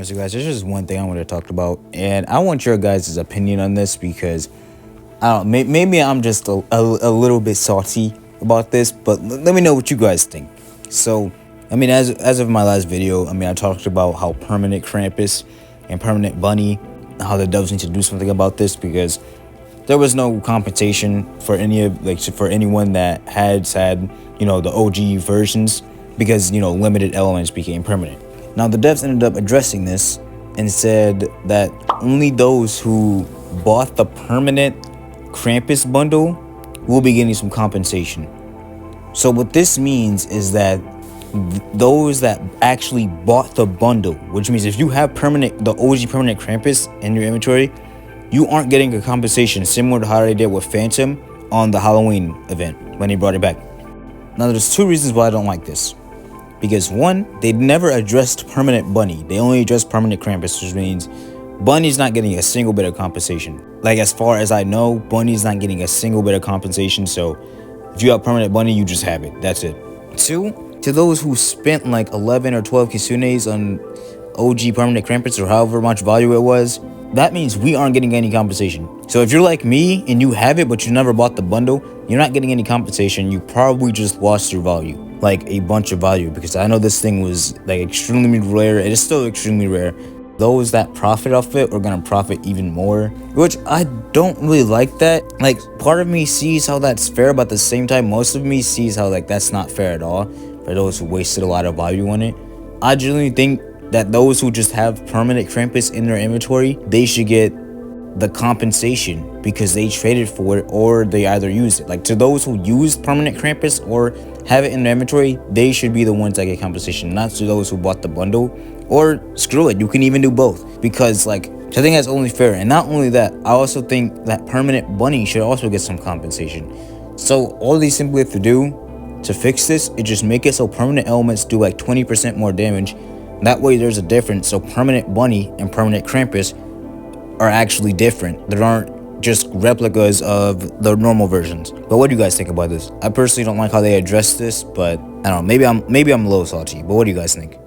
So guys, there's just one thing I want to talk about, and I want your guys' opinion on this because I don't. Maybe I'm just a little bit salty about this, but let me know what you guys think. So, I mean, as of my last video, I mean, I talked about how permanent Krampus and permanent Bunny, how the devs need to do something about this because there was no compensation for for anyone that had the OG versions because limited elements became permanent. Now the devs ended up addressing this and said that only those who bought the permanent Krampus bundle will be getting some compensation. So what this means is that those that actually bought the bundle, which means if you have the OG permanent Krampus in your inventory, you aren't getting a compensation similar to how they did with Phantom on the Halloween event when they brought it back. Now there's two reasons why I don't like this. Because one, they never addressed permanent Bunny. They only addressed permanent Krampus, which means Bunny's not getting a single bit of compensation. Like, as far as I know, Bunny's not getting a single bit of compensation. So if you have permanent Bunny, you just have it. That's it. Two, to those who spent like 11 or 12 Kisunes on OG permanent Krampus or however much value it was, that means we aren't getting any compensation. So if you're like me and you have it but you never bought the bundle, you're not getting any compensation. You probably just lost your value, like a bunch of value, because I know this thing was like extremely rare. It is still extremely rare. Those that profit off it are gonna profit even more, which I don't really like that. Like, part of me sees how that's fair, but at the same time, most of me sees how like that's not fair at all for those who wasted a lot of value on it. I genuinely think that those who just have permanent Krampus in their inventory, they should get the compensation because they traded for it or they either used it. Like, to those who used permanent Krampus or have it in their inventory, they should be the ones that get compensation, not to those who bought the bundle. Or screw it, you can even do both, because like, I think that's only fair. And not only that, I also think that permanent Bunny should also get some compensation. So all they simply have to do to fix this is just make it so permanent elements do like 20% more damage. That way there's a difference, so permanent Bunny and permanent Krampus are actually different. There aren't just replicas of the normal versions. But what do you guys think about this? I personally don't like how they address this, but I don't know, maybe I'm a little salty, but what do you guys think?